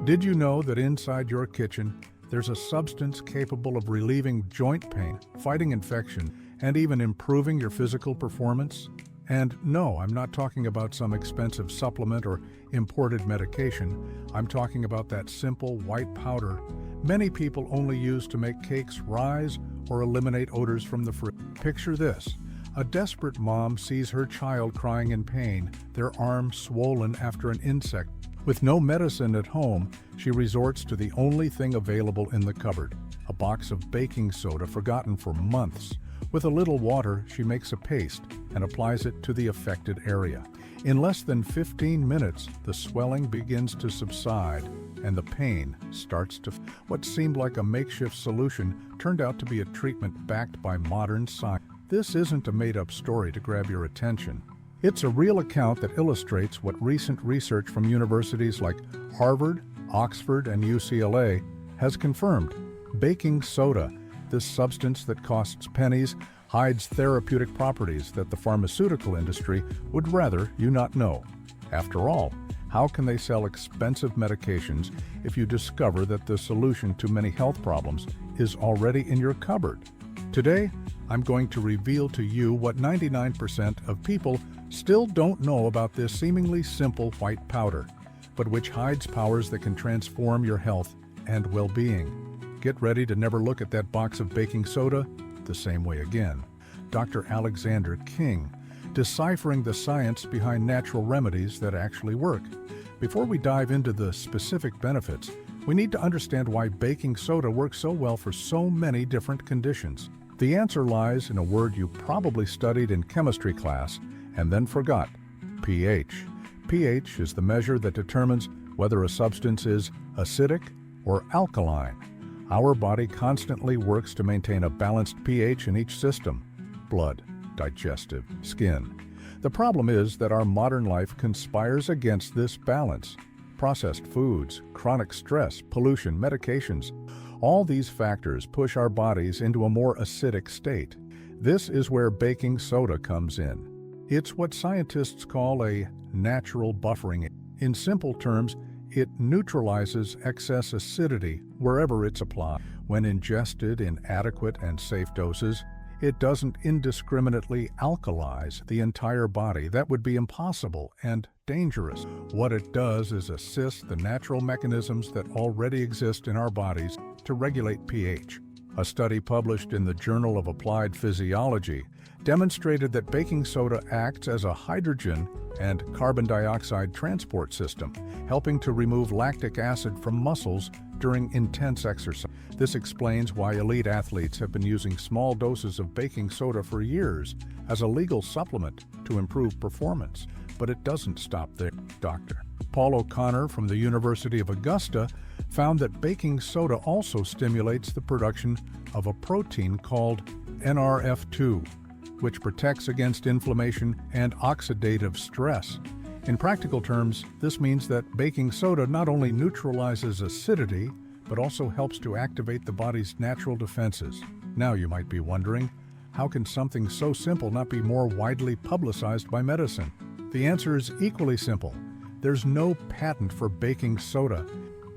Did you know that inside your kitchen, there's a substance capable of relieving joint pain, fighting infection, and even improving your physical performance? And no, I'm not talking about some expensive supplement or imported medication. I'm talking about that simple white powder many people only use to make cakes rise or eliminate odors from the fridge. Picture this. A desperate mom sees her child crying in pain, their arm swollen after an insect. With no medicine at home, she resorts to the only thing available in the cupboard, a box of baking soda forgotten for months. With a little water, she makes a paste and applies it to the affected area. In less than 15 minutes, the swelling begins to subside and the pain starts to fade. What seemed like a makeshift solution turned out to be a treatment backed by modern science. This isn't a made-up story to grab your attention. It's a real account that illustrates what recent research from universities like Harvard, Oxford, and UCLA has confirmed. Baking soda, this substance that costs pennies, hides therapeutic properties that the pharmaceutical industry would rather you not know. After all, how can they sell expensive medications if you discover that the solution to many health problems is already in your cupboard? Today, I'm going to reveal to you what 99% of people still don't know about this seemingly simple white powder, but which hides powers that can transform your health and well-being. Get ready to never look at that box of baking soda the same way again. Dr. Alexander King, deciphering the science behind natural remedies that actually work. Before we dive into the specific benefits, we need to understand why baking soda works so well for so many different conditions. The answer lies in a word you probably studied in chemistry class and then forgot: pH. pH is the measure that determines whether a substance is acidic or alkaline. Our body constantly works to maintain a balanced pH in each system: blood, digestive, skin. The problem is that our modern life conspires against this balance. Processed foods, chronic stress, pollution, medications, all these factors push our bodies into a more acidic state. This is where baking soda comes in. It's what scientists call a natural buffering. In simple terms, it neutralizes excess acidity wherever it's applied. When ingested in adequate and safe doses, it doesn't indiscriminately alkalize the entire body. That would be impossible and dangerous. What it does is assist the natural mechanisms that already exist in our bodies to regulate pH. A study published in the Journal of Applied Physiology demonstrated that baking soda acts as a hydrogen and carbon dioxide transport system, helping to remove lactic acid from muscles during intense exercise. This explains why elite athletes have been using small doses of baking soda for years as a legal supplement to improve performance. But it doesn't stop there. Dr. Paul O'Connor from the University of Augusta found that baking soda also stimulates the production of a protein called NRF2, which protects against inflammation and oxidative stress. In practical terms, this means that baking soda not only neutralizes acidity, but also helps to activate the body's natural defenses. Now you might be wondering, how can something so simple not be more widely publicized by medicine? The answer is equally simple. There's no patent for baking soda.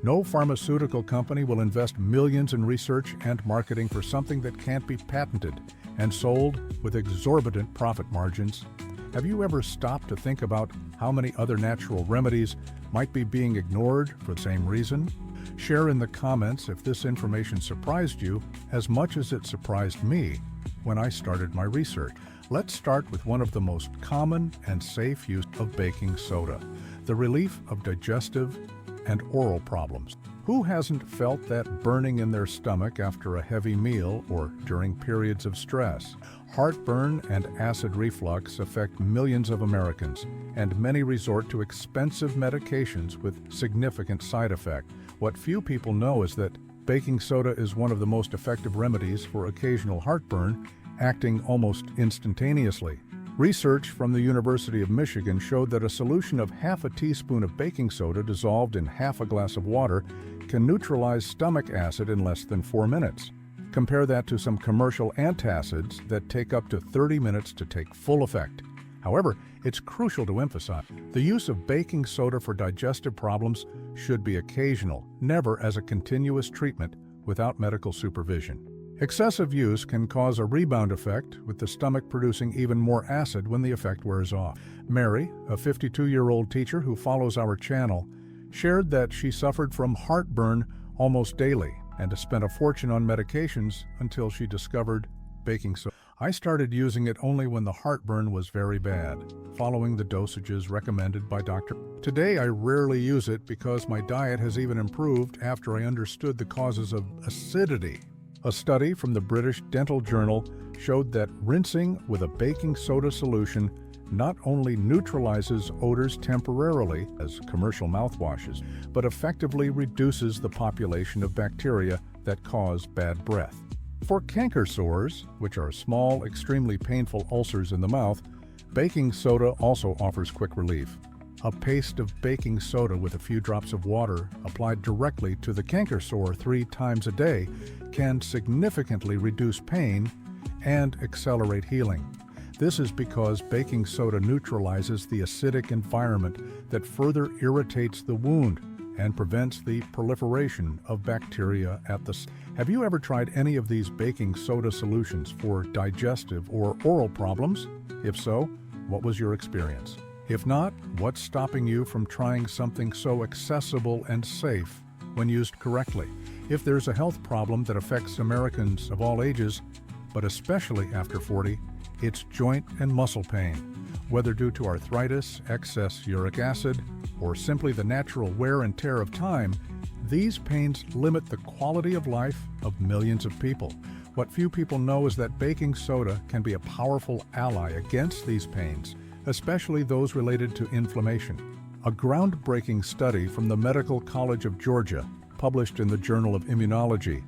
No pharmaceutical company will invest millions in research and marketing for something that can't be patented and sold with exorbitant profit margins. Have you ever stopped to think about how many other natural remedies might be being ignored for the same reason? Share in the comments if this information surprised you as much as it surprised me when I started my research. Let's start with one of the most common and safe use of baking soda: the relief of digestive and oral problems. Who hasn't felt that burning in their stomach after a heavy meal or during periods of stress? Heartburn and acid reflux affect millions of Americans, and many resort to expensive medications with significant side effects. What few people know is that baking soda is one of the most effective remedies for occasional heartburn, acting almost instantaneously. Research from the University of Michigan showed that a solution of half a teaspoon of baking soda dissolved in half a glass of water can neutralize stomach acid in less than 4 minutes. Compare that to some commercial antacids that take up to 30 minutes to take full effect. However, it's crucial to emphasize the use of baking soda for digestive problems should be occasional, never as a continuous treatment without medical supervision. Excessive use can cause a rebound effect, with the stomach producing even more acid when the effect wears off. Mary, a 52-year-old teacher who follows our channel, shared that she suffered from heartburn almost daily and spent a fortune on medications until she discovered baking soda. I started using it only when the heartburn was very bad, following the dosages recommended by Dr. Today I rarely use it because my diet has even improved after I understood the causes of acidity. A study from the British Dental Journal showed that rinsing with a baking soda solution not only neutralizes odors temporarily, as commercial mouthwashes, but effectively reduces the population of bacteria that cause bad breath. For canker sores, which are small, extremely painful ulcers in the mouth, baking soda also offers quick relief. A paste of baking soda with a few drops of water applied directly to the canker sore 3 times a day can significantly reduce pain and accelerate healing. This is because baking soda neutralizes the acidic environment that further irritates the wound and prevents the proliferation of bacteria at the site. Have you ever tried any of these baking soda solutions for digestive or oral problems? If so, what was your experience? If not, what's stopping you from trying something so accessible and safe when used correctly? If there's a health problem that affects Americans of all ages, but especially after 40, it's joint and muscle pain. Whether due to arthritis, excess uric acid, or simply the natural wear and tear of time, these pains limit the quality of life of millions of people. What few people know is that baking soda can be a powerful ally against these pains, especially those related to inflammation. A groundbreaking study from the Medical College of Georgia, published in the Journal of Immunology,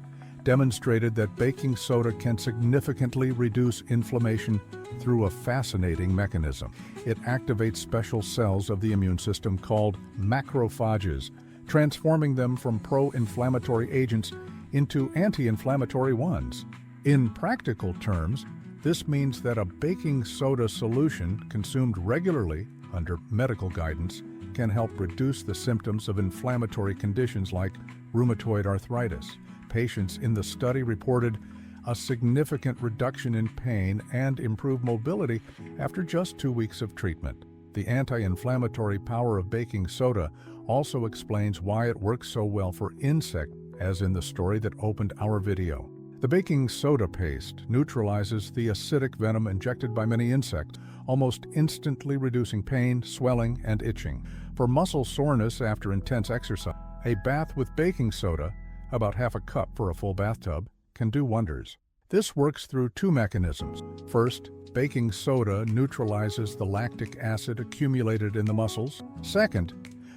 demonstrated that baking soda can significantly reduce inflammation through a fascinating mechanism. It activates special cells of the immune system called macrophages, transforming them from pro-inflammatory agents into anti-inflammatory ones. In practical terms, this means that a baking soda solution consumed regularly under medical guidance can help reduce the symptoms of inflammatory conditions like rheumatoid arthritis. Patients in the study reported a significant reduction in pain and improved mobility after just 2 weeks of treatment. The anti-inflammatory power of baking soda also explains why it works so well for insects, as in the story that opened our video. The baking soda paste neutralizes the acidic venom injected by many insects, almost instantly reducing pain, swelling, and itching. For muscle soreness after intense exercise, a bath with baking soda, about half a cup for a full bathtub, can do wonders. This works through 2 mechanisms. First, baking soda neutralizes the lactic acid accumulated in the muscles. Second,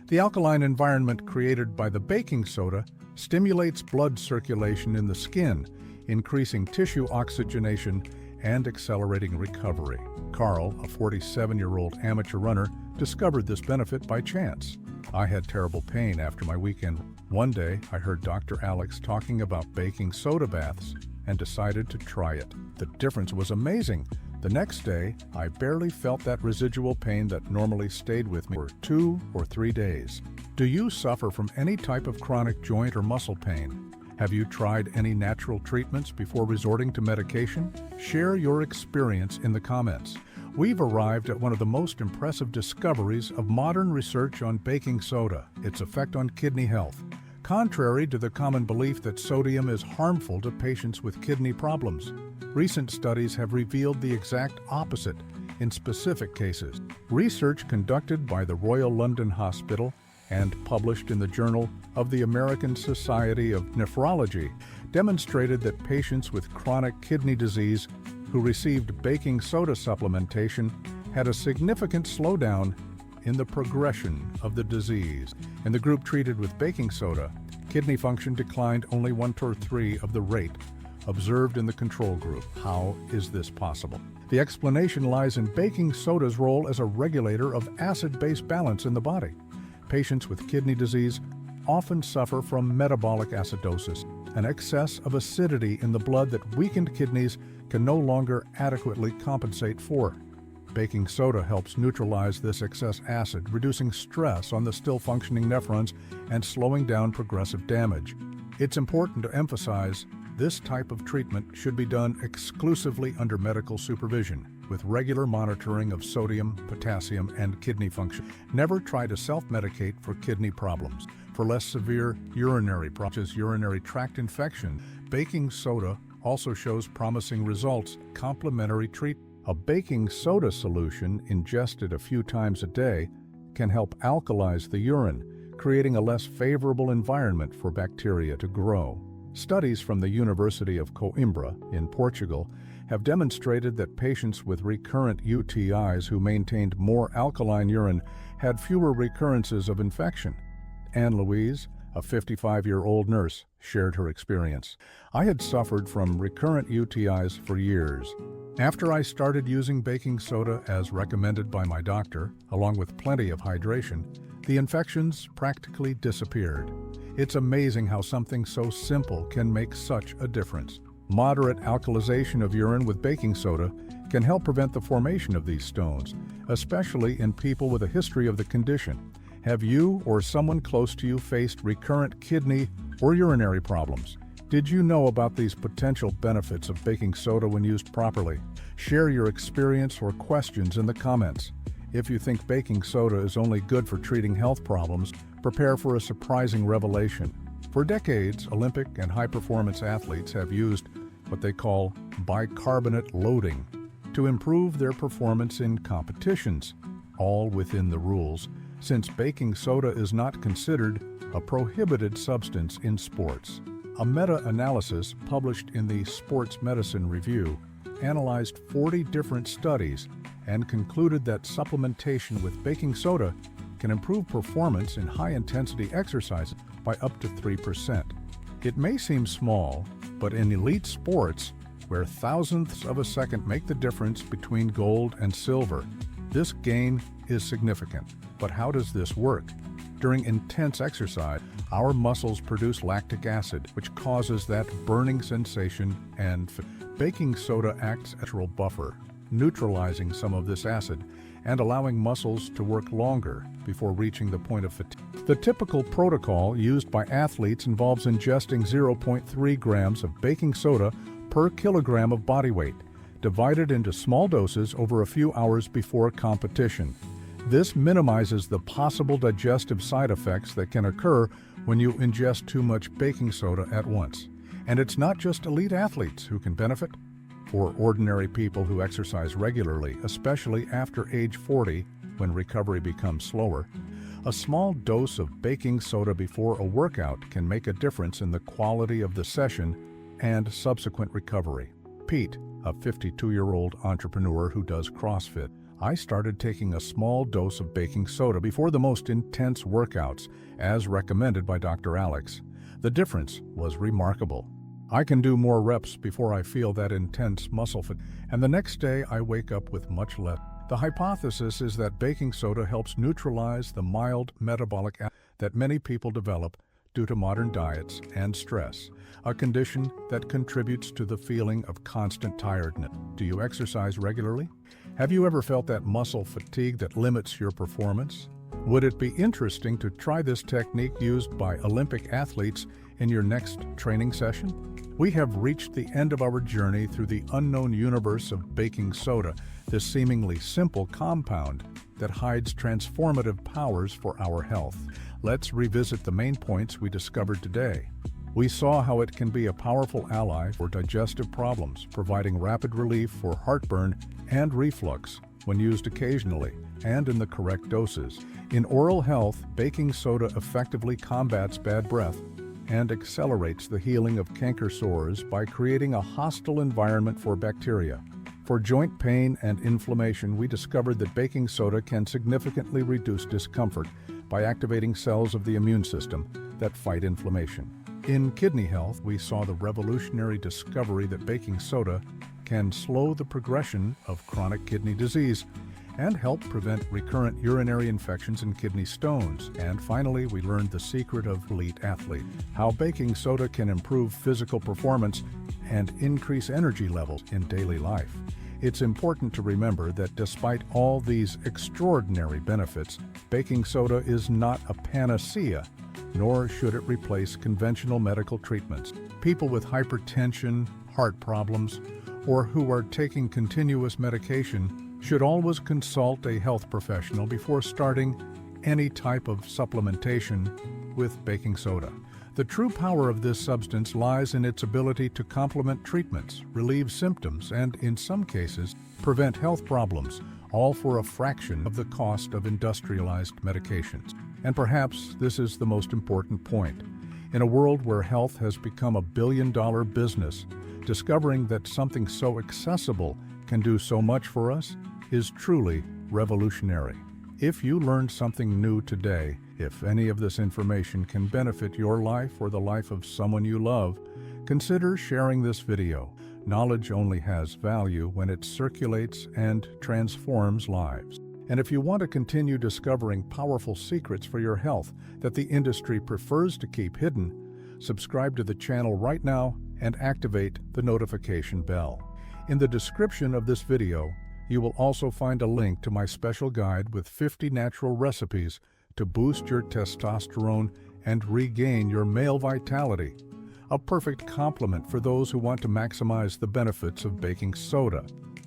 the alkaline environment created by the baking soda stimulates blood circulation in the skin, increasing tissue oxygenation and accelerating recovery. Carl, a 47-year-old amateur runner, discovered this benefit by chance. I had terrible pain after my weekend. One day, I heard Dr. Alex talking about baking soda baths and decided to try it. The difference was amazing. The next day, I barely felt that residual pain that normally stayed with me for 2 or 3 days. Do you suffer from any type of chronic joint or muscle pain? Have you tried any natural treatments before resorting to medication? Share your experience in the comments. We've arrived at one of the most impressive discoveries of modern research on baking soda, its effect on kidney health. Contrary to the common belief that sodium is harmful to patients with kidney problems, recent studies have revealed the exact opposite in specific cases. Research conducted by the Royal London Hospital and published in the Journal of the American Society of Nephrology demonstrated that patients with chronic kidney disease who received baking soda supplementation had a significant slowdown in the progression of the disease. In the group treated with baking soda, kidney function declined only 1/3 of the rate observed in the control group. How is this possible? The explanation lies in baking soda's role as a regulator of acid-base balance in the body. Patients with kidney disease often suffer from metabolic acidosis, an excess of acidity in the blood that weakened kidneys can no longer adequately compensate for. Baking soda helps neutralize this excess acid, reducing stress on the still-functioning nephrons and slowing down progressive damage. It's important to emphasize this type of treatment should be done exclusively under medical supervision, with regular monitoring of sodium, potassium, and kidney function. Never try to self-medicate for kidney problems. For less severe urinary problems, urinary tract infection, baking soda also shows promising results. Complementary treatment. A baking soda solution ingested a few times a day can help alkalize the urine, creating a less favorable environment for bacteria to grow. Studies from the University of Coimbra in Portugal have demonstrated that patients with recurrent UTIs who maintained more alkaline urine had fewer recurrences of infection. Anne Louise, a 55-year-old nurse, shared her experience. I had suffered from recurrent UTIs for years. After I started using baking soda as recommended by my doctor, along with plenty of hydration, the infections practically disappeared. It's amazing how something so simple can make such a difference. Moderate alkalization of urine with baking soda can help prevent the formation of these stones, especially in people with a history of the condition. Have you or someone close to you faced recurrent kidney or urinary problems? Did you know about these potential benefits of baking soda when used properly? Share your experience or questions in the comments. If you think baking soda is only good for treating health problems, prepare for a surprising revelation. For decades, Olympic and high-performance athletes have used what they call bicarbonate loading to improve their performance in competitions, all within the rules, since baking soda is not considered a prohibited substance in sports. A meta-analysis published in the Sports Medicine Review analyzed 40 different studies and concluded that supplementation with baking soda can improve performance in high-intensity exercises by up to 3%. It may seem small, but in elite sports, where thousandths of a second make the difference between gold and silver, this gain is significant. But how does this work? During intense exercise, our muscles produce lactic acid, which causes that burning sensation, and baking soda acts as a natural buffer, neutralizing some of this acid and allowing muscles to work longer before reaching the point of fatigue. The typical protocol used by athletes involves ingesting 0.3 grams of baking soda per kilogram of body weight, divided into small doses over a few hours before competition. This minimizes the possible digestive side effects that can occur when you ingest too much baking soda at once. And it's not just elite athletes who can benefit. For ordinary people who exercise regularly, especially after age 40, when recovery becomes slower, a small dose of baking soda before a workout can make a difference in the quality of the session and subsequent recovery. Pete, a 52-year-old entrepreneur who does CrossFit, I started taking a small dose of baking soda before the most intense workouts, as recommended by Dr. Alex. The difference was remarkable. I can do more reps before I feel that intense muscle fatigue, and the next day I wake up with much less. The hypothesis is that baking soda helps neutralize the mild metabolic that many people develop due to modern diets and stress, a condition that contributes to the feeling of constant tiredness. Do you exercise regularly? Have you ever felt that muscle fatigue that limits your performance? Would it be interesting to try this technique used by Olympic athletes in your next training session? We have reached the end of our journey through the unknown universe of baking soda, this seemingly simple compound that hides transformative powers for our health. Let's revisit the main points we discovered today. We saw how it can be a powerful ally for digestive problems, providing rapid relief for heartburn and reflux when used occasionally and in the correct doses. In oral health, baking soda effectively combats bad breath and accelerates the healing of canker sores by creating a hostile environment for bacteria. For joint pain and inflammation, we discovered that baking soda can significantly reduce discomfort by activating cells of the immune system that fight inflammation. In kidney health, we saw the revolutionary discovery that baking soda can slow the progression of chronic kidney disease and help prevent recurrent urinary infections and kidney stones. And finally, we learned the secret of elite athlete, how baking soda can improve physical performance and increase energy levels in daily life. It's important to remember that despite all these extraordinary benefits, baking soda is not a panacea, nor should it replace conventional medical treatments. People with hypertension, heart problems, or who are taking continuous medication should always consult a health professional before starting any type of supplementation with baking soda. The true power of this substance lies in its ability to complement treatments, relieve symptoms, and, in some cases, prevent health problems, all for a fraction of the cost of industrialized medications. And perhaps this is the most important point. In a world where health has become a billion-dollar business, discovering that something so accessible can do so much for us is truly revolutionary. If you learned something new today, if any of this information can benefit your life or the life of someone you love, consider sharing this video. Knowledge only has value when it circulates and transforms lives. And if you want to continue discovering powerful secrets for your health that the industry prefers to keep hidden, subscribe to the channel right now and activate the notification bell. In the description of this video, you will also find a link to my special guide with 50 natural recipes to boost your testosterone and regain your male vitality. A perfect complement for those who want to maximize the benefits of baking soda.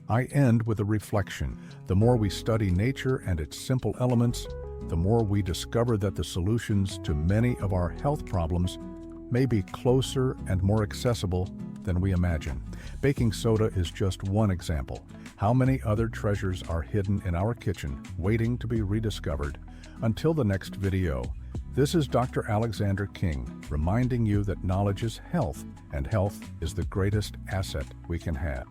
I end with a reflection. The more we study nature and its simple elements, the more we discover that the solutions to many of our health problems may be closer and more accessible than we imagine. Baking soda is just one example. How many other treasures are hidden in our kitchen, waiting to be rediscovered? Until the next video, this is Dr. Alexander King, reminding you that knowledge is health, and health is the greatest asset we can have.